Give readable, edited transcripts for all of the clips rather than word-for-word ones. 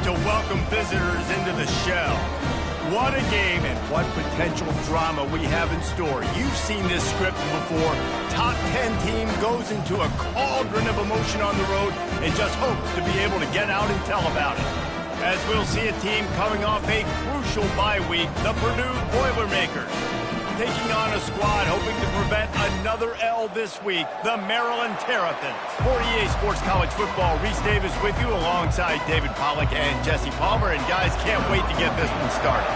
to welcome visitors into the shell. What a game and what potential drama we have in store. You've seen this script before. Top 10 team goes into a cauldron of emotion on the road and just hopes to be able to get out and tell about it. As we'll see a team coming off a crucial bye week, the Purdue Boilermakers. Taking on a squad hoping to prevent another L this week, the Maryland Terrapins. For EA Sports College Football, Reese Davis with you alongside David Pollack and Jesse Palmer. And guys, can't wait to get this one started.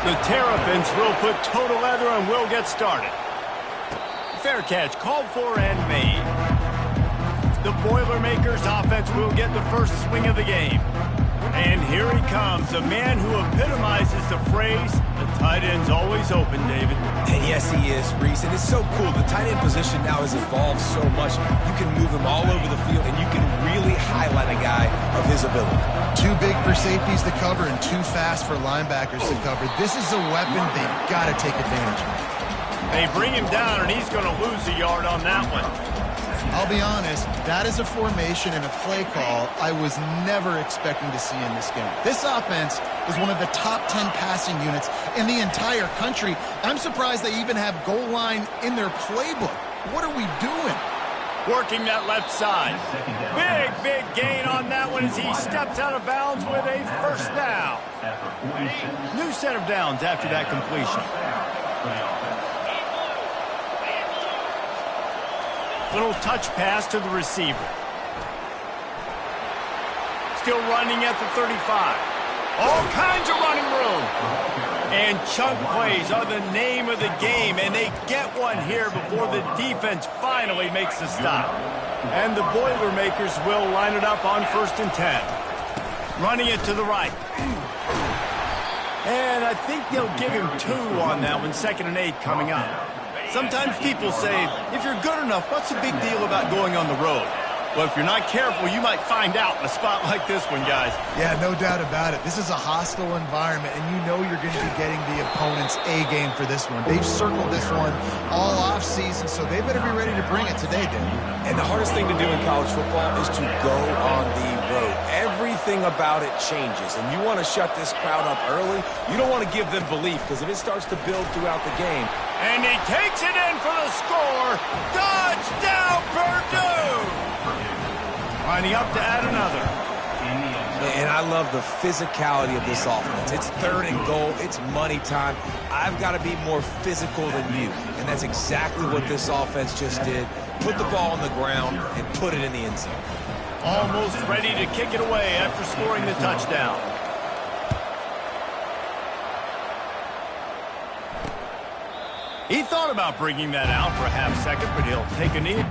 The Terrapins will put total leather and will get started. Fair catch, called for and made. The Boilermakers offense will get the first swing of the game. And here he comes, a man who epitomizes the phrase, the tight end's always open, David. And yes, he is, Reese. And it's so cool. The tight end position now has evolved so much. You can move him all over the field, and you can really highlight a guy of his ability. Too big for safeties to cover and too fast for linebackers to cover. This is a weapon they've got to take advantage of. They bring him down, and he's going to lose a yard on that one. I'll be honest, that is a formation and a play call I was never expecting to see in this game. This offense is one of the top 10 passing units in the entire country. I'm surprised they even have goal line in their playbook. What are we doing? Working that left side. Big gain on that one as he steps out of bounds with a first down. New set of downs after that completion. Little touch pass to the receiver. Still running at the 35. All kinds of running room. And chunk plays are the name of the game, and they get one here before the defense finally makes the stop. And the Boilermakers will line it up on 1st and 10. Running it to the right. And I think they'll give him 2 on that one, 2nd and 8 coming up. Sometimes people say, if you're good enough, what's the big deal about going on the road? Well, if you're not careful, you might find out in a spot like this one, guys. Yeah, no doubt about it. This is a hostile environment, and you know you're going to be getting the opponent's A game for this one. They've circled this one all offseason, so they better be ready to bring it today, Dave. And the hardest thing to do in college football is to go on the road. Everything about it changes, and you want to shut this crowd up early. You don't want to give them belief, because if it starts to build throughout the game. And he takes it in for the score. Touchdown, Purdue! Lining up to add another. And I love the physicality of this offense. It's 3rd and goal. It's money time. I've got to be more physical than you. And that's exactly what this offense just did. Put the ball on the ground and put it in the end zone. Almost ready to kick it away after scoring the touchdown. He thought about bringing that out for a half second, but he'll take a knee.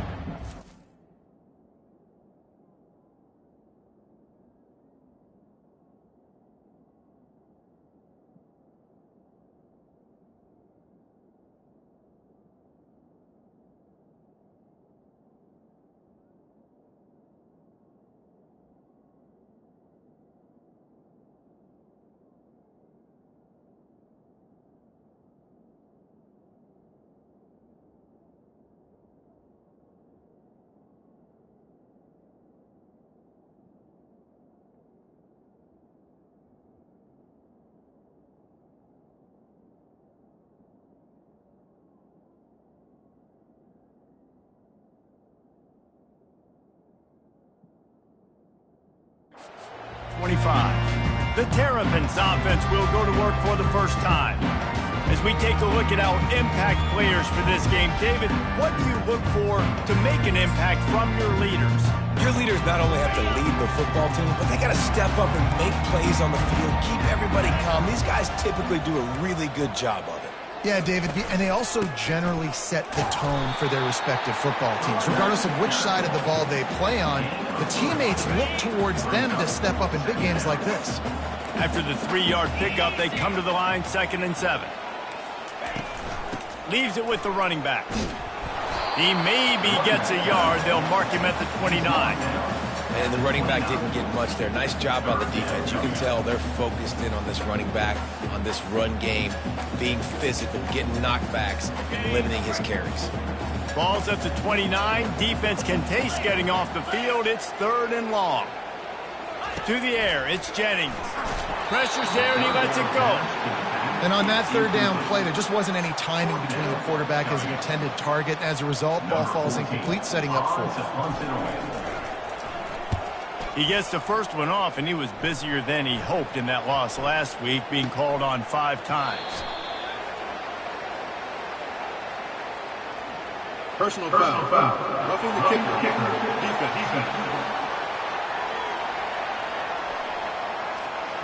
The Terrapins offense will go to work for the first time. As we take a look at our impact players for this game, David, what do you look for to make an impact from your leaders? Your leaders not only have to lead the football team, but they got to step up and make plays on the field, keep everybody calm. These guys typically do a really good job of it. Yeah, David, and they also generally set the tone for their respective football teams. Regardless of which side of the ball they play on, the teammates look towards them to step up in big games like this. After the 3-yard pickup, they come to the line, 2nd and 7. Leaves it with the running back. He maybe gets a yard. They'll mark him at the 29. And the running back didn't get much there. Nice job by the defense. You can tell they're focused in on this running back, on this run game, being physical, getting knockbacks, and limiting his carries. Ball's at the 29. Defense can taste getting off the field. It's 3rd and long. To the air, it's Jennings. Pressure's there, and he lets it go. And on that third down play, there just wasn't any timing between the quarterback as an intended target. As a result, ball falls incomplete, setting up fourth. He gets the first one off, and he was busier than he hoped in that loss last week, being called on 5 times. Personal foul. Roughing the kicker. Defense.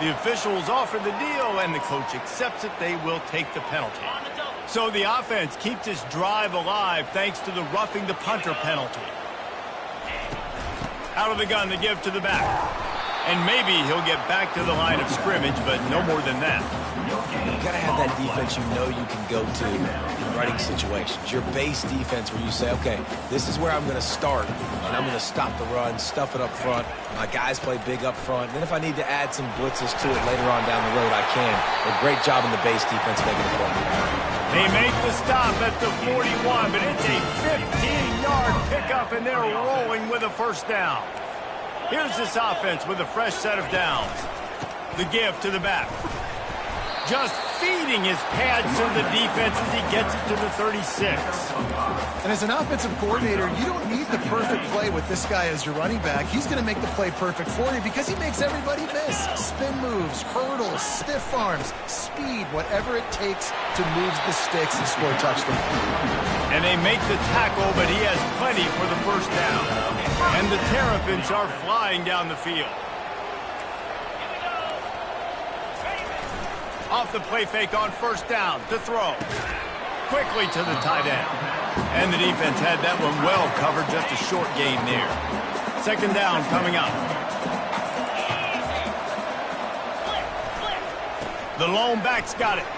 The officials offer the deal, and the coach accepts it. They will take the penalty. So the offense keeps this drive alive thanks to the roughing the punter penalty. Out of the gun to give to the back. And maybe he'll get back to the line of scrimmage, but no more than that. You got to have that defense you know you can go to in running situations. Your base defense where you say, okay, this is where I'm going to start, and I'm going to stop the run, stuff it up front. My guys play big up front. And then if I need to add some blitzes to it later on down the road, I can. A great job in the base defense making a play. They make the stop at the 41, but it's a 15-yard pickup, and they're rolling with a first down. Here's this offense with a fresh set of downs. The give to the back. Just feeding his pads to the defense as he gets it to the 36. And as an offensive coordinator, you don't need the perfect play with this guy as your running back. He's going to make the play perfect for you because he makes everybody miss. Spin moves, hurdles, stiff arms, speed, whatever it takes to move the sticks and score a touchdown. And they make the tackle, but he has plenty for the first down. And the Terrapins are flying down the field. Off the play fake on first down to throw. Quickly to the tight end. And the defense had that one well covered, just a short gain there. Second down coming up. The lone back's got it.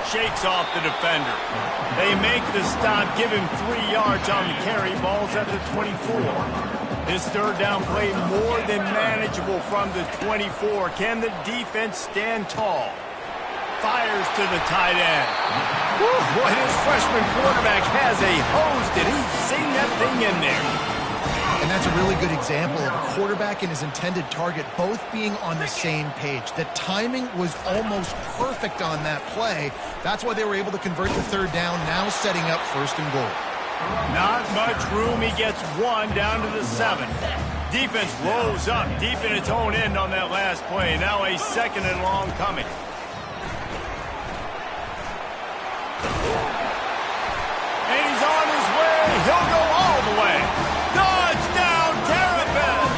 Shakes off the defender. They make the stop, give him 3 yards on the carry. Ball's at the 24. This third down play more than manageable from the 24. Can the defense stand tall? Fires to the tight end. Whew, boy, his freshman quarterback has a hose. Did he sing that thing in there? And that's a really good example of a quarterback and his intended target both being on the same page. The timing was almost perfect on that play. That's why they were able to convert the third down, now setting up first and goal. Not much room. He gets 1 down to the 7. Defense rolls up deep in its own end on that last play. Now a second and long coming. And he's on his way. He'll go all the way. Touchdown, Terrapins!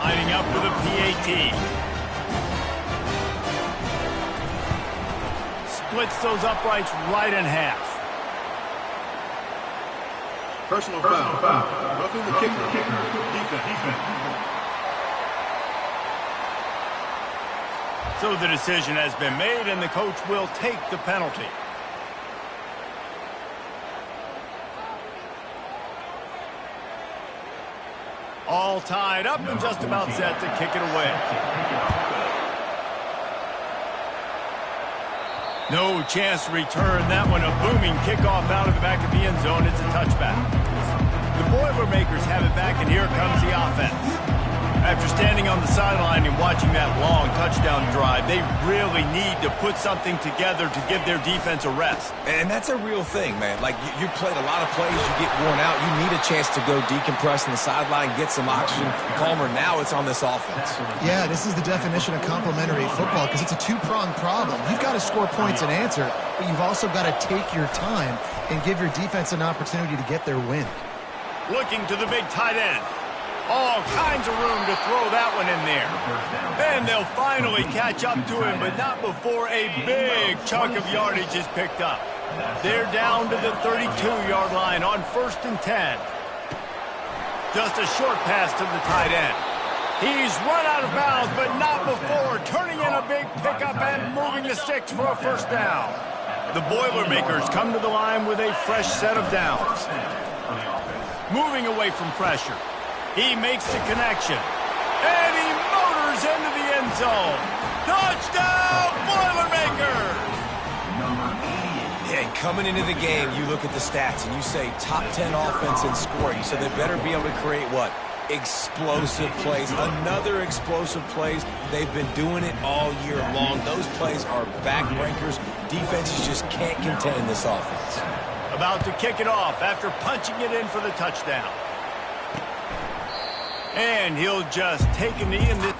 Lining up for the PAT. Splits those uprights right in half. Personal foul. Roughing the kicker. Defense. So the decision has been made, and the coach will take the penalty. All tied up and just about set to kick it away. No chance to return that one. A booming kickoff out of the back of the end zone. It's a touchback. The Boilermakers have it back, and here comes the offense. After standing on the sideline and watching that long touchdown drive, they really need to put something together to give their defense a rest. And that's a real thing, man. Like, you played a lot of plays, you get worn out. You need a chance to go decompress on the sideline, get some oxygen. Calmer, now it's on this offense. Yeah, this is the definition of complementary football because it's a two-pronged problem. You've got to score points and answer, but you've also got to take your time and give your defense an opportunity to get their win. Looking to the big tight end. All kinds of room to throw that one in there. And they'll finally catch up to him, but not before a big chunk of yardage is picked up. They're down to the 32-yard line on 1st and 10. Just a short pass to the tight end. He's run out of bounds, but not before turning in a big pickup and moving the sticks for a first down. The Boilermakers come to the line with a fresh set of downs. Moving away from pressure. He makes the connection. And he motors into the end end zone. Touchdown, Boilermakers! Yeah, coming into the game, you look at the stats and you say top 10 offense in scoring, so they better be able to create what? Explosive plays. Another explosive plays. They've been doing it all year long. Those plays are backbreakers. Defenses just can't contain this offense. About to kick it off after punching it in for the touchdown. And he'll just take a knee in this.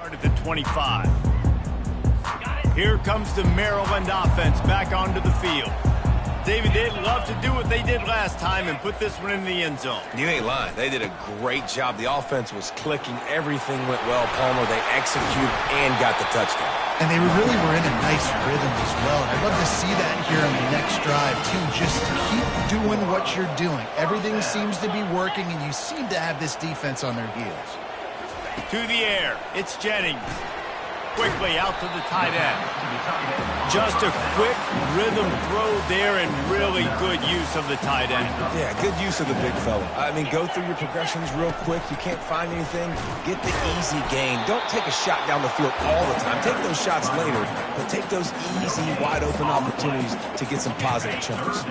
At the 25. Here comes the Maryland offense back onto the field. David, they'd love to do what they did last time and put this one in the end zone. You ain't lying. They did a great job. The offense was clicking. Everything went well, Palmer. They executed and got the touchdown. And they really were in a nice rhythm as well. And I'd love to see that here on the next drive, too. Just keep doing what you're doing. Everything seems to be working, and you seem to have this defense on their heels. To the air. It's Jennings. Quickly out to the tight end. Just a quick rhythm throw there and really good use of the tight end. Yeah, good use of the big fella. I mean, go through your progressions real quick. You can't find anything. Get the easy gain. Don't take a shot down the field all the time. Take those shots later, but take those easy, wide-open opportunities to get some positive chunks.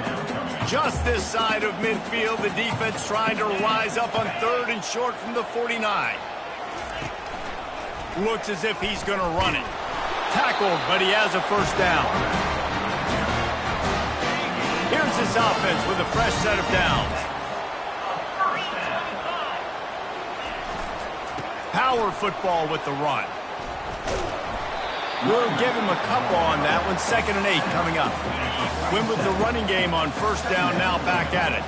Just this side of midfield, the defense trying to rise up on 3rd and short from the 49. Looks as if he's going to run it. Tackled, but he has a first down. Here's this offense with a fresh set of downs. Power football with the run. We'll give him a couple on that one. 2nd and 8 coming up. Win with the running game on first down, now back at it.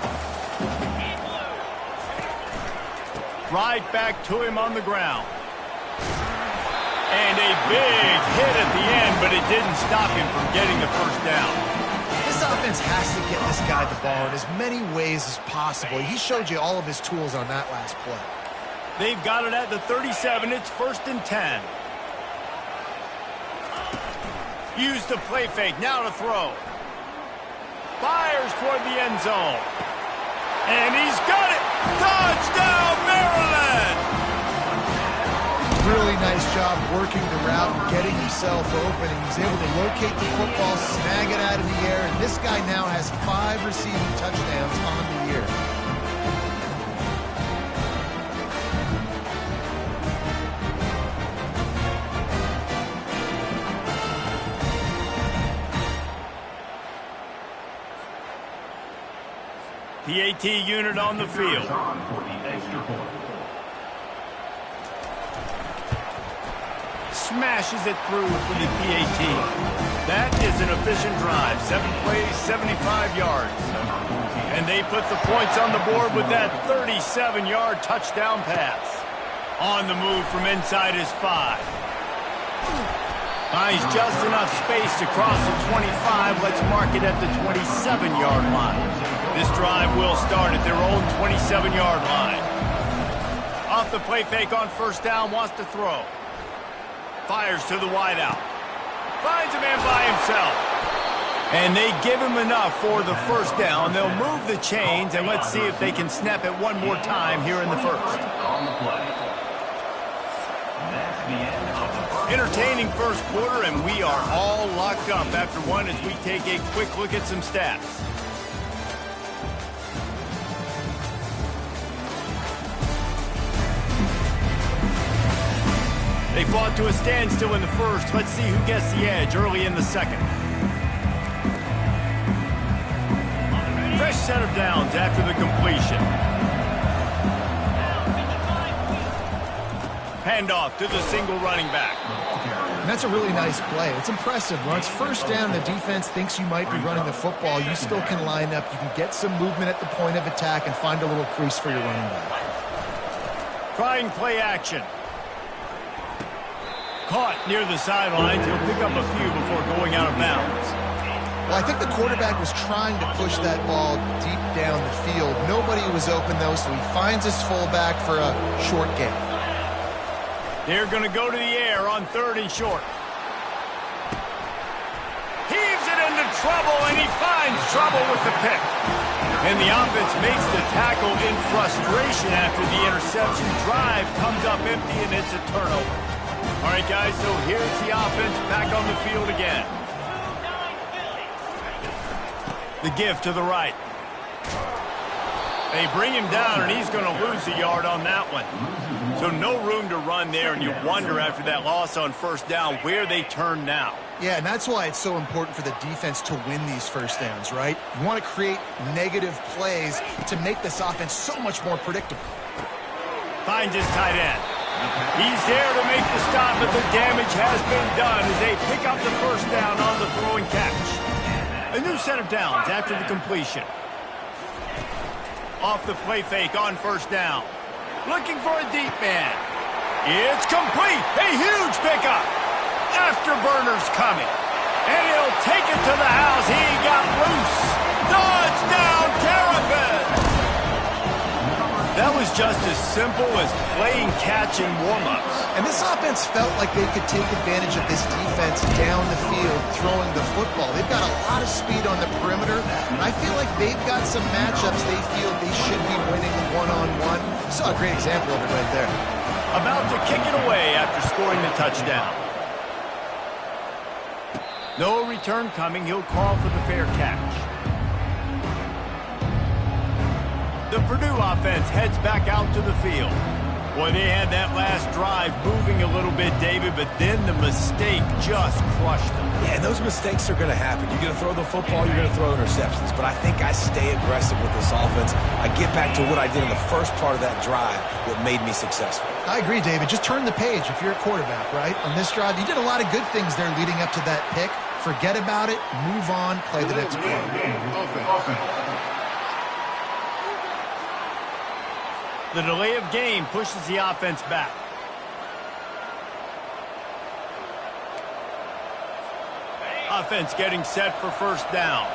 Right back to him on the ground. And a big hit at the end, but it didn't stop him from getting the first down. This offense has to get this guy the ball in as many ways as possible. He showed you all of his tools on that last play. They've got it at the 37. It's 1st and 10. Use the play fake. Now to throw. Fires toward the end zone. And he's got it. Touchdown, Maryland! Really nice job working the route and getting himself open. And he's able to locate the football, snag it out of the air, and this guy now has 5 receiving touchdowns on the year. PAT unit on the field. Smashes it through for the PAT. That is an efficient drive. 7 plays, 75 yards. And they put the points on the board with that 37-yard touchdown pass. On the move from inside his 5. Finds just enough space to cross the 25. Let's mark it at the 27-yard line. This drive will start at their own 27-yard line. Off the play fake on first down, wants to throw. Fires to the wideout. Finds a man by himself. And they give him enough for the first down. They'll move the chains, and let's see if they can snap it one more time here in the first. Entertaining first quarter, and we are all locked up after one as we take a quick look at some stats. They fought to a standstill in the first. Let's see who gets the edge early in the second. Fresh set of downs after the completion. Handoff to the single running back. And that's a really nice play. It's impressive. Once first down, the defense thinks you might be running the football. You still can line up. You can get some movement at the point of attack and find a little crease for your running back. Trying play action. Caught near the sidelines. He'll pick up a few before going out of bounds. Well, I think the quarterback was trying to push that ball deep down the field. Nobody was open, though, so he finds his fullback for a short gain. They're going to go to the air on 3rd and short. Heaves it into trouble, and he finds trouble with the pick. And the offense makes the tackle in frustration after the interception. Drive comes up empty, and it's a turnover. All right, guys, so here's the offense back on the field again. The give to the right. They bring him down, and he's going to lose a yard on that one. So no room to run there, and you wonder after that loss on first down where they turn now. Yeah, and that's why it's so important for the defense to win these first downs, right? You want to create negative plays to make this offense so much more predictable. Finds his tight end. He's there to make the stop, but the damage has been done as they pick up the first down on the throw and catch. A new set of downs after the completion. Off the play fake on first down. Looking for a deep man. It's complete. A huge pickup. Afterburner's coming. And he'll take it to the house. He got loose. Touchdown, Terrapin! That was just as simple as playing catch in warm-ups. And this offense felt like they could take advantage of this defense down the field throwing the football. They've got a lot of speed on the perimeter, and I feel like they've got some matchups they feel they should be winning one-on-one. Saw a great example of it right there. About to kick it away after scoring the touchdown. No return coming. He'll call for the fair catch. The Purdue offense heads back out to the field. Boy, they had that last drive moving a little bit, David, but then the mistake just crushed them. Yeah, and those mistakes are going to happen. You're going to throw the football, you're going to throw interceptions. But I think I stay aggressive with this offense. I get back to what I did in the first part of that drive that made me successful. I agree, David. Just turn the page if you're a quarterback, right? On this drive, you did a lot of good things there leading up to that pick. Forget about it, move on, play the next play. The delay of game pushes the offense back. Offense getting set for first down.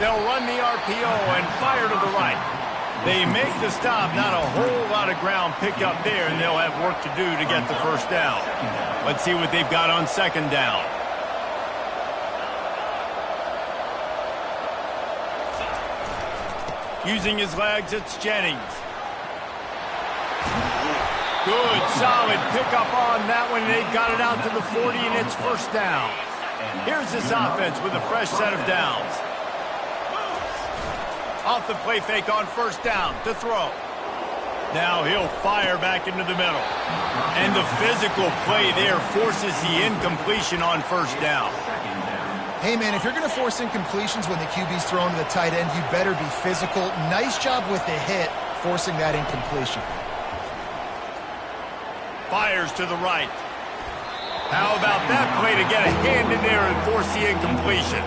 They'll run the RPO and fire to the right. They make the stop, not a whole lot of ground picked up there, and they'll have work to do to get the first down. Let's see what they've got on second down. Using his legs, it's Jennings. Good, solid pickup on that one. They've got it out to the 40, and it's first down. Here's this offense with a fresh set of downs. Off the play fake on first down to throw. Now he'll fire back into the middle. And the physical play there forces the incompletion on first down. Hey, man, if you're going to force incompletions when the QB's throwing to the tight end, you better be physical. Nice job with the hit, forcing that incompletion. Fires to the right. How about that play to get a hand in there and force the incompletion?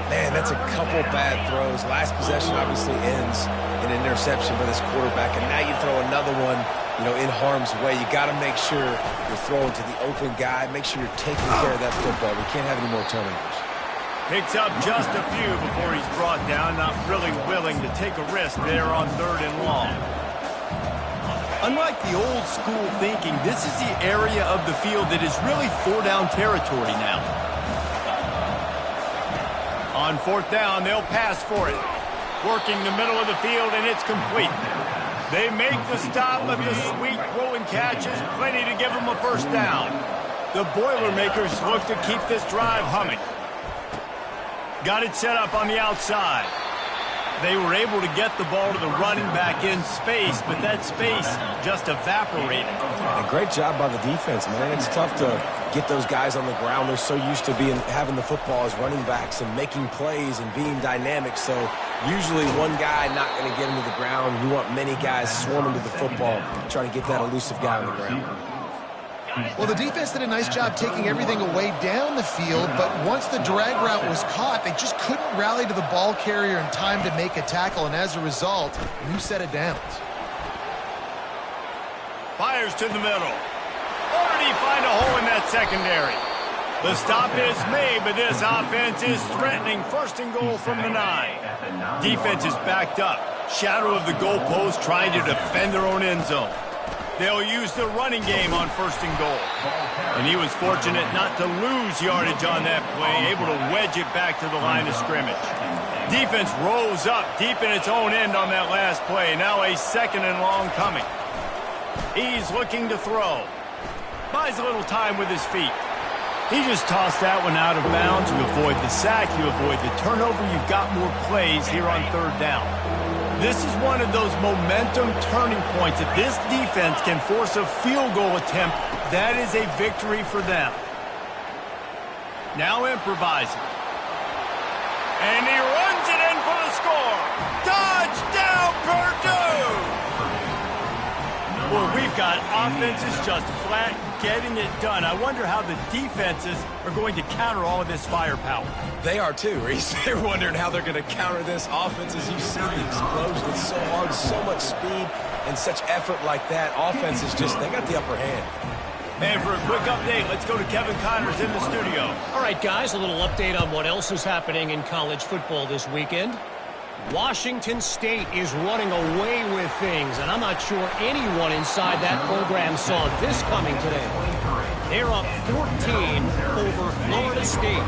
Man, that's a couple bad throws. Last possession obviously ends in an interception for this quarterback, and now you throw another one, in harm's way. You got to make sure you're throwing to the open guy. Make sure you're taking care of that football. We can't have any more turnovers. Picks up just a few before he's brought down, not really willing to take a risk there on third and long. Unlike the old school thinking, this is the area of the field that is really four-down territory now. On fourth down, they'll pass for it. Working the middle of the field, and it's complete. They make the stop, but the sweet rolling catch is plenty to give them a first down. The Boilermakers look to keep this drive humming. Got it set up on the outside. They were able to get the ball to the running back in space, but that space just evaporated. And a great job by the defense, man. It's tough to get those guys on the ground. They're so used to having the football as running backs and making plays and being dynamic. So usually one guy not going to get him to the ground. You want many guys swarming to the football, trying to get that elusive guy on the ground. Well, the defense did a nice job taking everything away down the field, but once the drag route was caught, they just couldn't rally to the ball carrier in time to make a tackle, and as a result, new set of downs. Fires to the middle. Or did he find a hole in that secondary? The stop is made, but this offense is threatening. First and goal from the 9. Defense is backed up. Shadow of the goalpost, trying to defend their own end zone. They'll use the running game on first and goal. And he was fortunate not to lose yardage on that play, able to wedge it back to the line of scrimmage. Defense rolls up deep in its own end on that last play. Now a second and long coming. He's looking to throw. Buys a little time with his feet. He just tossed that one out of bounds. You avoid the sack, you avoid the turnover. You've got more plays here on third down. This is one of those momentum turning points. If this defense can force a field goal attempt, that is a victory for them. Now improvising. And he runs it in for the score. Touchdown, Purdue! Well, we've got offenses just flat getting it done. I wonder how the defenses are going to counter all of this firepower. They are too, Reese. They're wondering how they're going to counter this offense. As you see the explosion, it's so hard, so much speed, and such effort like that. Offense is just, they got the upper hand. And for a quick update, let's go to Kevin Connors in the studio. All right, guys, a little update on what else is happening in college football this weekend. Washington State is running away with things, and I'm not sure anyone inside that program saw this coming today. They're up 14 over Florida State.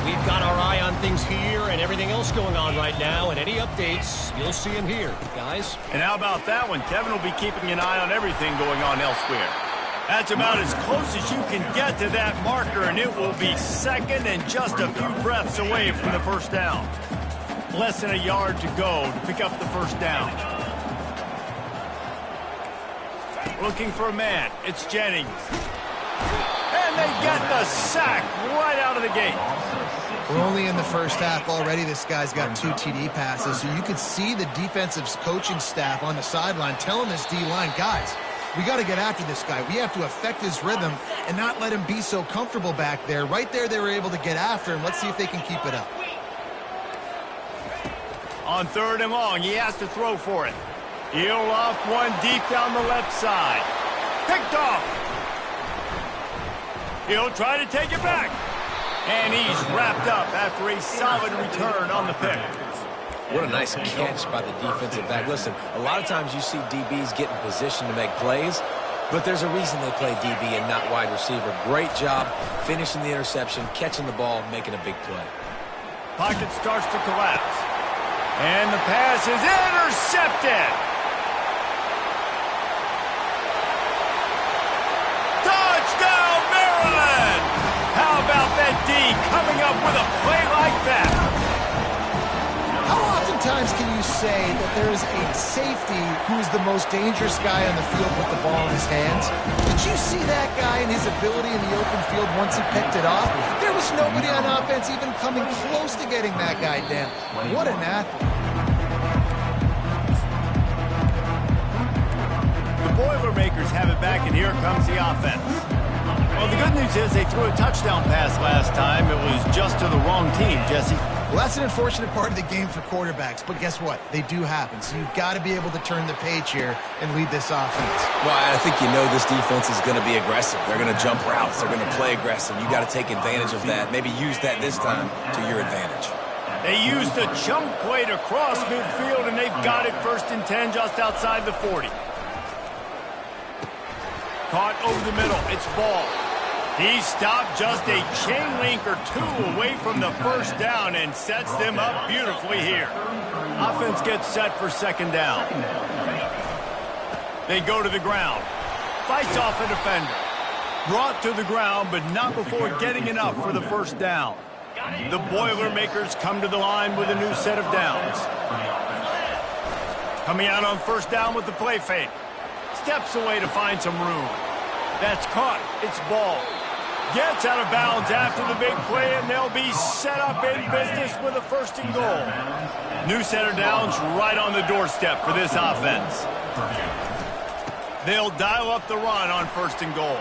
We've got our eye on things here and everything else going on right now, and any updates, you'll see them here, guys. And how about that one? Kevin will be keeping an eye on everything going on elsewhere. That's about as close as you can get to that marker, and it will be second and just a few breaths away from the first down. Less than a yard to go to pick up the first down. Looking for a man. It's Jennings. And they get the sack right out of the gate. We're only in the first half already. This guy's got 2 TD passes, so you could see the defensive coaching staff on the sideline telling this D-line, guys, we got to get after this guy. We have to affect his rhythm and not let him be so comfortable back there. Right there, they were able to get after him. Let's see if they can keep it up. On third and long, he has to throw for it. He'll off one deep down the left side. Picked off. He'll try to take it back. And he's wrapped up after a solid return on the pick. What a nice catch by the defensive back. Listen, a lot of times you see DBs get in position to make plays, but there's a reason they play DB and not wide receiver. Great job finishing the interception, catching the ball, making a big play. Pocket starts to collapse. And the pass is intercepted. Touchdown, Maryland! How about that D coming up with a play like that? How oftentimes can you say that there is a safety who is the most dangerous guy on the field with the ball in his hands? Did you see that guy and his ability in the open field once he picked it off? There was nobody on offense even coming close to getting that guy down. What an athlete. The Boilermakers have it back, and here comes the offense. Well, the good news is they threw a touchdown pass last time. It was just to the wrong team, Jesse. Well, that's an unfortunate part of the game for quarterbacks, but guess what? They do happen, so you've got to be able to turn the page here and lead this offense. Well, I think you know this defense is going to be aggressive. They're going to jump routes. They're going to play aggressive. You got to take advantage of that. Maybe use that this time to your advantage. They used the chunk play to cross midfield, and they've got it 1st and 10 just outside the 40. Caught over the middle. It's Ball. He stopped just a chain link or 2 away from the first down and sets them up beautifully here. Offense gets set for 2nd down. They go to the ground. Fights off a defender. Brought to the ground, but not before getting enough for the first down. The Boilermakers come to the line with a new set of downs. Coming out on 1st down with the play fake. Steps away to find some room. That's caught. It's Ball. Gets out of bounds after the big play, and they'll be set up in business with a 1st and goal. New set of downs right on the doorstep for this offense. They'll dial up the run on 1st and goal.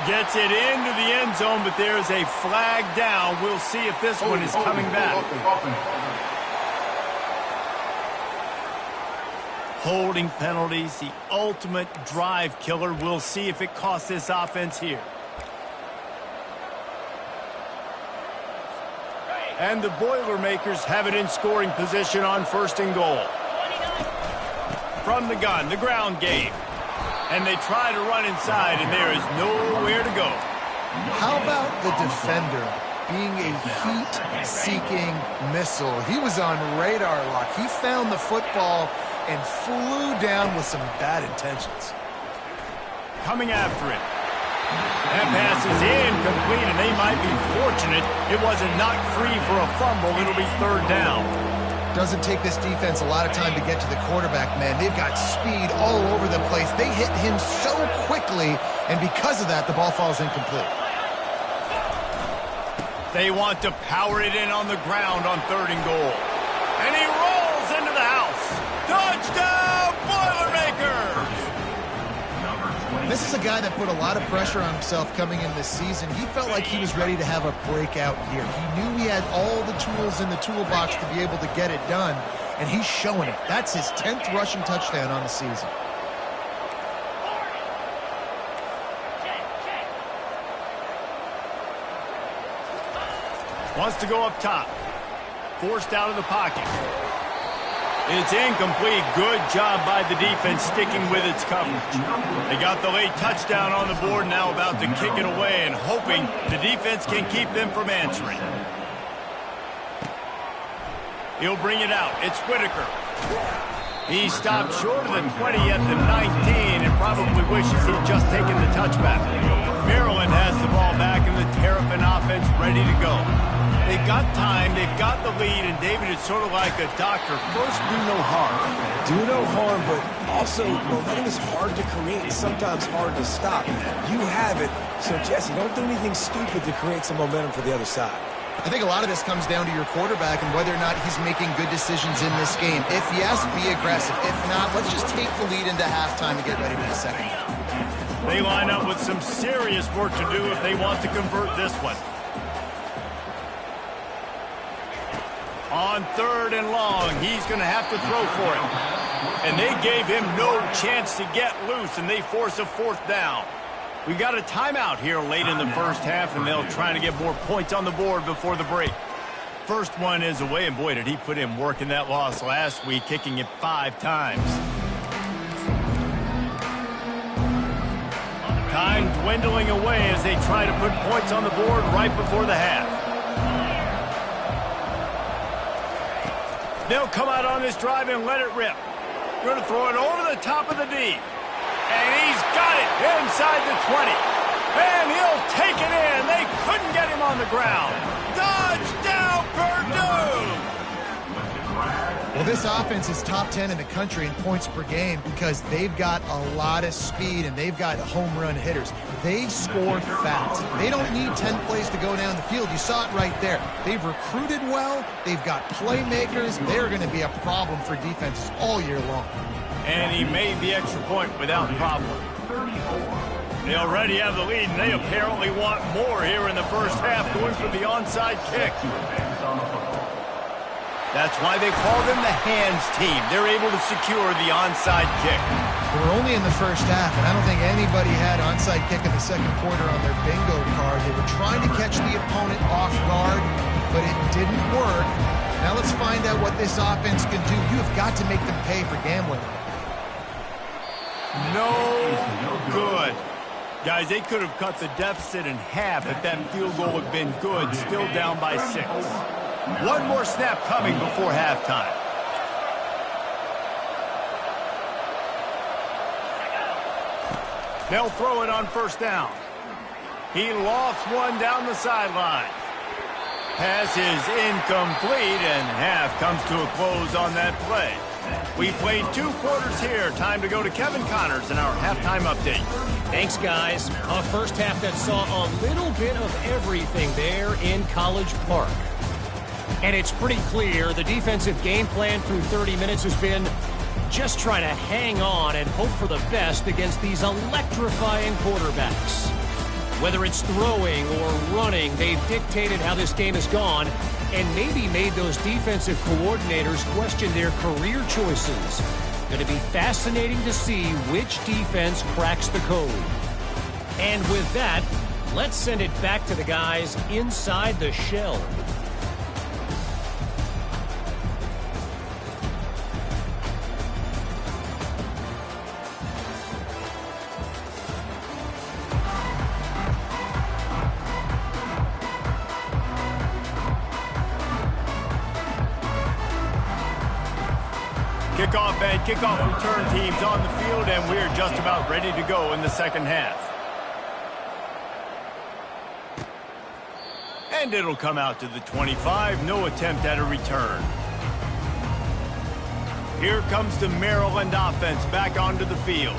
Gets it into the end zone, but there's a flag down. We'll see if this one is coming back. Holding penalties, the ultimate drive killer. We'll see if it costs this offense here. And the Boilermakers have it in scoring position on 1st and goal. From the gun, the ground game. And they try to run inside, and there is nowhere to go. How about the defender being a heat-seeking missile? He was on radar lock. He found the football and flew down with some bad intentions. Coming after it. That pass is incomplete, and they might be fortunate it wasn't knocked free for a fumble. It'll be 3rd down. Doesn't take this defense a lot of time to get to the quarterback, man. They've got speed all over the place. They hit him so quickly, and because of that, the ball falls incomplete. They want to power it in on the ground on 3rd and goal. And he rolls into the house. Touchdown, Boilermakers! This is a guy that put a lot of pressure on himself coming in this season. He felt like he was ready to have a breakout year. He knew he had all the tools in the toolbox to be able to get it done, and he's showing it. That's his 10th rushing touchdown on the season. Wants to go up top. Forced out of the pocket. It's incomplete. Good job by the defense sticking with its coverage. They got the late touchdown on the board, now about to kick it away and hoping the defense can keep them from answering. He'll bring it out. It's Whitaker. He stopped short of the 20 at the 19 and probably wishes he'd just taken the touchback. Maryland has the ball back and the Terrapin offense ready to go. They've got time, they've got the lead, and David is sort of like a doctor. First, do no harm. Do no harm, but also momentum is hard to create and sometimes hard to stop. You have it, so Jesse, don't do anything stupid to create some momentum for the other side. I think a lot of this comes down to your quarterback and whether or not he's making good decisions in this game. If yes, be aggressive. If not, let's just take the lead into halftime and get ready for the second half. They line up with some serious work to do if they want to convert this one. On 3rd and long, he's going to have to throw for it. And they gave him no chance to get loose, and they force a 4th down. We got a timeout here late in the first half, and they'll try to get more points on the board before the break. First one is away, and boy, did he put in work in that loss last week, kicking it 5 times. Time dwindling away as they try to put points on the board right before the half. They'll come out on this drive and let it rip. Going to throw it over the top of the D. And he's got it inside the 20. And he'll take it in. They couldn't get him on the ground. Touchdown, Purdue! Well, this offense is top 10 in the country in points per game because they've got a lot of speed and they've got home run hitters. They score fast. They don't need 10 plays to go down the field. You saw it right there. They've recruited well. They've got playmakers. They're going to be a problem for defenses all year long. And he made the extra point without problem. They already have the lead, and they apparently want more here in the first half, going for the onside kick. That's why they call them the hands team. They're able to secure the onside kick. We're only in the first half, and I don't think anybody had onside kick in the second quarter on their bingo card. They were trying to catch the opponent off guard, but it didn't work. Now let's find out what this offense can do. You have got to make them pay for gambling. No good. Guys, they could have cut the deficit in half if that field goal had been good, still down by 6. One more snap coming before halftime. They'll throw it on 1st down. He lofts one down the sideline. Pass is incomplete, and half comes to a close on that play. We played 2 quarters here. Time to go to Kevin Connors in our halftime update. Thanks, guys. A first half that saw a little bit of everything there in College Park. And it's pretty clear the defensive game plan through 30 minutes has been just trying to hang on and hope for the best against these electrifying quarterbacks. Whether it's throwing or running, they've dictated how this game has gone and maybe made those defensive coordinators question their career choices. Going to be fascinating to see which defense cracks the code. And with that, let's send it back to the guys inside the shell. Kickoff and kickoff return teams on the field, and we're just about ready to go in the second half. And it'll come out to the 25. No attempt at a return. Here comes the Maryland offense back onto the field.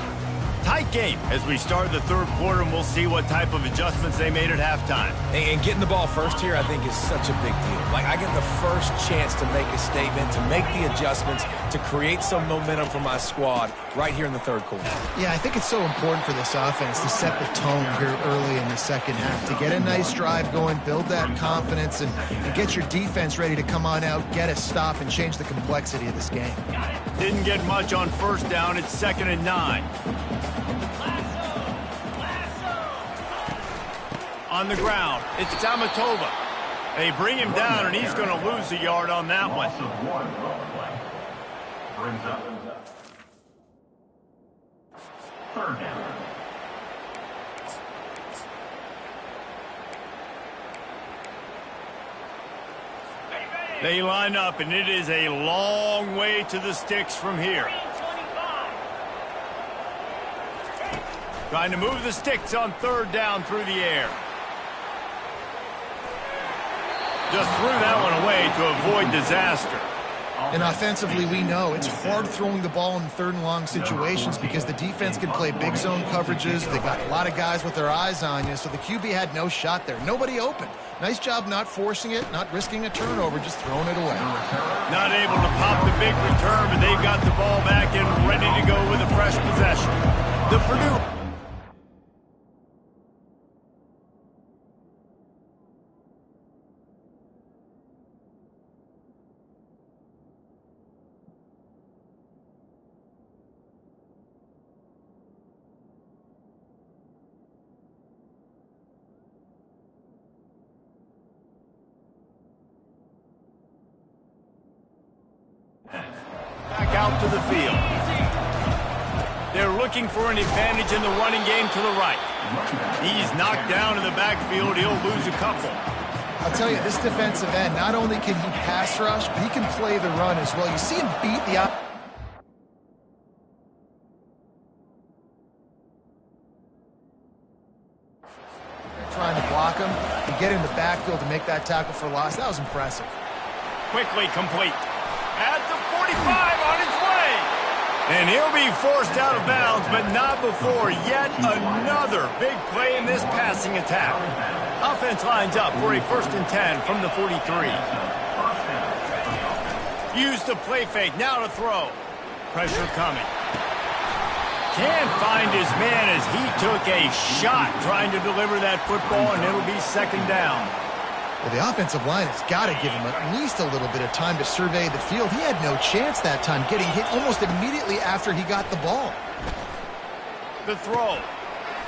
Tight game as we start the third quarter, and we'll see what type of adjustments they made at halftime. And getting the ball first here, I think, is such a big deal. Like, I get the first chance to make a statement, to make the adjustments, to create some momentum for my squad right here in the third quarter. Yeah, I think it's so important for this offense to set the tone here early in the second half, to get a nice drive going, build that confidence, and get your defense ready to come on out, get a stop, and change the complexity of this game. Didn't get much on first down. It's 2nd and 9. On the ground, it's Tamatova. They bring him down, and he's going to lose a yard on that one. Brings up 3rd down. They line up, and it is a long way to the sticks from here. Trying to move the sticks on 3rd down through the air. Just threw that one away to avoid disaster. And offensively, we know it's hard throwing the ball in 3rd and long situations because the defense can play big zone coverages. They've got a lot of guys with their eyes on you, so the QB had no shot there. Nobody open. Nice job not forcing it, not risking a turnover, just throwing it away. Not able to pop the big return, but they've got the ball back and ready to go with a fresh possession. The Purdue... Back out to the field. They're looking for an advantage in the running game to the right. He's knocked down in the backfield. He'll lose a couple. I'll tell you, this defensive end, not only can he pass rush, but he can play the run as well. You see him beat the... trying to block him and get in the backfield to make that tackle for loss. That was impressive. Quickly complete. At the 45 on his way. And he'll be forced out of bounds, but not before yet another big play in this passing attack. Offense lines up for a 1st and 10 from the 43. Use the play fake, now to throw. Pressure coming. Can't find his man as he took a shot trying to deliver that football, and it'll be 2nd down. Well, the offensive line has got to give him at least a little bit of time to survey the field. He had no chance that time, getting hit almost immediately after he got the ball. The throw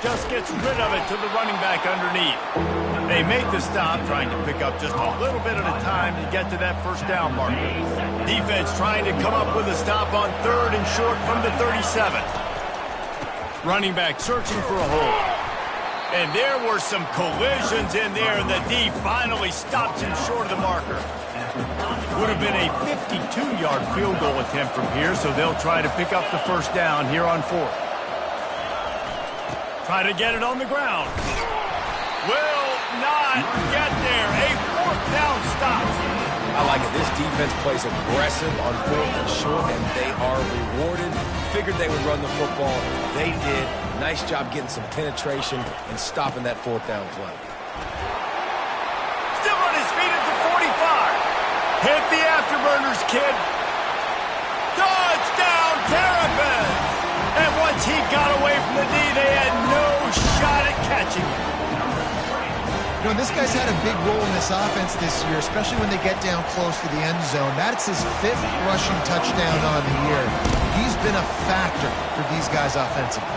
just gets rid of it to the running back underneath. They make the stop, trying to pick up just a little bit at a time to get to that 1st down marker. Defense trying to come up with a stop on 3rd and short from the 37. Running back searching for a hole. And there were some collisions in there, and the D finally stops him short of the marker. Would have been a 52-yard field goal attempt from here, so they'll try to pick up the 1st down here on 4th. Try to get it on the ground. Will not get there. A 4th down stop. I like it. This defense plays aggressive on 4th and short, and they are rewarded. Figured they would run the football. They did. Nice job getting some penetration and stopping that 4th down play. Still on his feet at the 45. Hit the afterburners, kid. Touchdown, Terrapins! And once he got away from the D, they had no shot at catching him. You know, this guy's had a big role in this offense this year, especially when they get down close to the end zone. That's his 5th rushing touchdown on the year. He's been a factor for these guys offensively.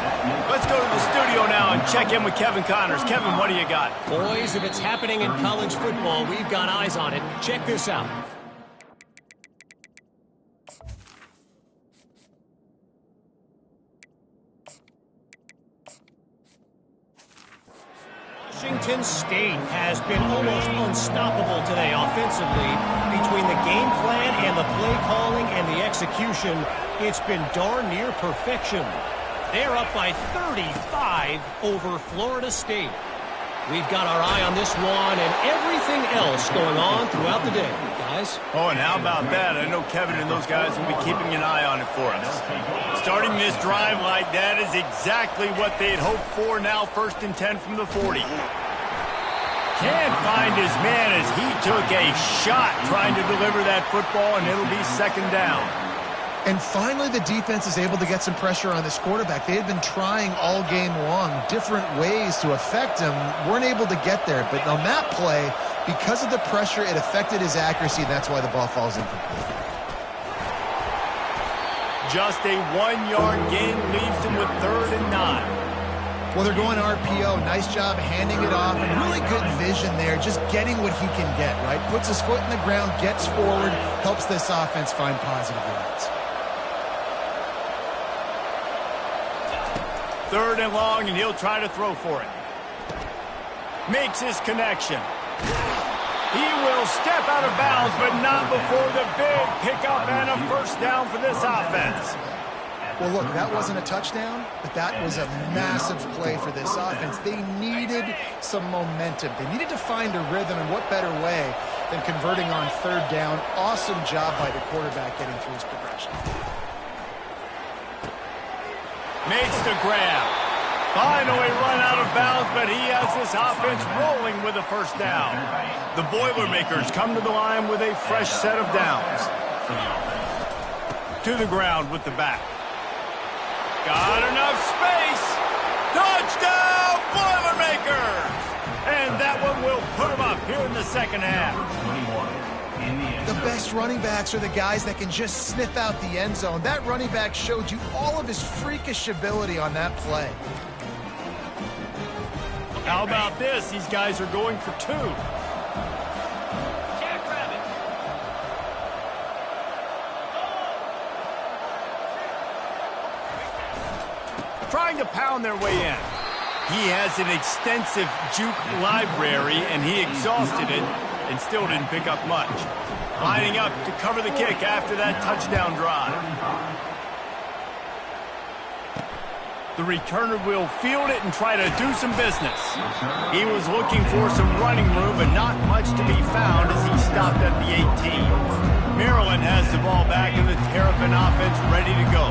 Let's go to the studio now and check in with Kevin Connors. Kevin, what do you got? Boys, if it's happening in college football, we've got eyes on it. Check this out. Washington State has been almost unstoppable today offensively. Between the game plan and the play calling and the execution, it's been darn near perfection. They're up by 35 over Florida State. We've got our eye on this one and everything else going on throughout the day, guys. Oh, and how about that? I know Kevin and those guys will be keeping an eye on it for us. Starting this drive like that is exactly what they'd hoped for. Now 1st and 10 from the 40. Can't find his man as he took a shot trying to deliver that football, and it'll be 2nd down. And finally, the defense is able to get some pressure on this quarterback. They had been trying all game long different ways to affect him, weren't able to get there. But on that play, because of the pressure, it affected his accuracy, and that's why the ball falls incomplete. Just a 1-yard gain leaves him with 3rd and 9. Well, they're going RPO. Nice job handing it off. And really good vision there, just getting what he can get, right? Puts his foot in the ground, gets forward, helps this offense find positive yards. 3rd and long, and he'll try to throw for it. Makes his connection. He will step out of bounds, but not before the big pickup and a 1st down for this offense. Well, look, that wasn't a touchdown, but that was a massive play for this offense. They needed some momentum. They needed to find a rhythm, and what better way than converting on 3rd down. Awesome job by the quarterback getting through his progression. Makes the grab. Finally run out of bounds, but he has this offense rolling with a 1st down. The Boilermakers come to the line with a fresh set of downs. To the ground with the back. Got enough space. Touchdown, Boilermakers! And that one will put him up here in the 2nd half. The best running backs are the guys that can just sniff out the end zone. That running back showed you all of his freakish ability on that play. How about this? These guys are going for 2. Trying to pound their way in. He has an extensive juke library, and he exhausted it and still didn't pick up much. Lining up to cover the kick after that touchdown drive. The returner will field it and try to do some business. He was looking for some running room, but not much to be found as he stopped at the 18. Maryland has the ball back and the Terrapin offense ready to go.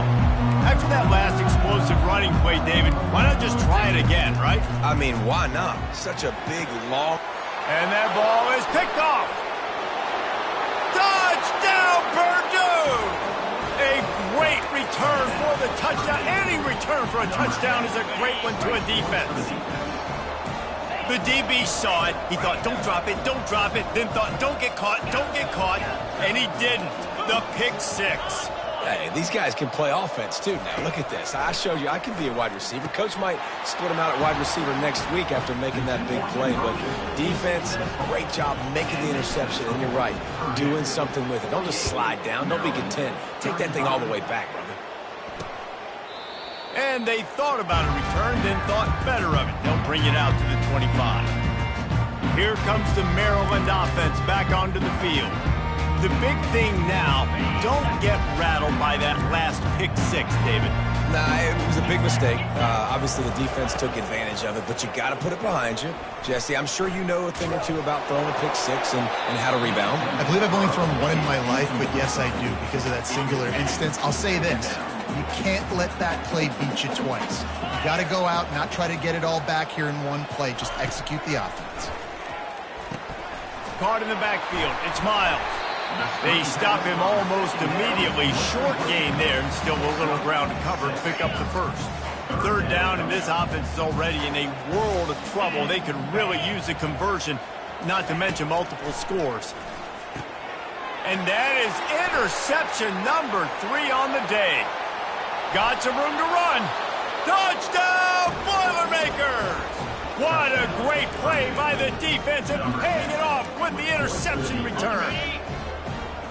After that last explosive running play, David, why not just try it again, right? I mean, why not? Such a big, long... And that ball is picked off. Touchdown, Purdue! A great return for the touchdown. Any return for a touchdown is a great one to a defense. The DB saw it. He thought, don't drop it, don't drop it. Then thought, don't get caught, and he didn't. The pick 6. Hey, these guys can play offense, too. Now, look at this. I showed you I can be a wide receiver. Coach might split him out at wide receiver next week after making that big play. But defense, great job making the interception. And you're right, doing something with it. Don't just slide down. Don't be content. Take that thing all the way back, brother. And they thought about a return, then thought better of it. They'll bring it out to the 25. Here comes the Maryland offense back onto the field. The big thing now, don't get rattled by that last pick 6, David. Nah, it was a big mistake. Obviously, the defense took advantage of it, but you got to put it behind you. Jesse, I'm sure you know a thing or two about throwing a pick 6 and how to rebound. I believe I've only thrown one in my life, but yes, I do because of that singular instance. I'll say this. You can't let that play beat you twice. You got to go out, not try to get it all back here in one play. Just execute the offense. Caught in the backfield. It's Miles. They stop him almost immediately. Short gain there, and still a little ground to cover to pick up the 1st. Third down, and this offense is already in a world of trouble. They could really use a conversion, not to mention multiple scores. And that is interception number 3 on the day. Got some room to run. Touchdown, Boilermakers! What a great play by the defense and paying it off with the interception return.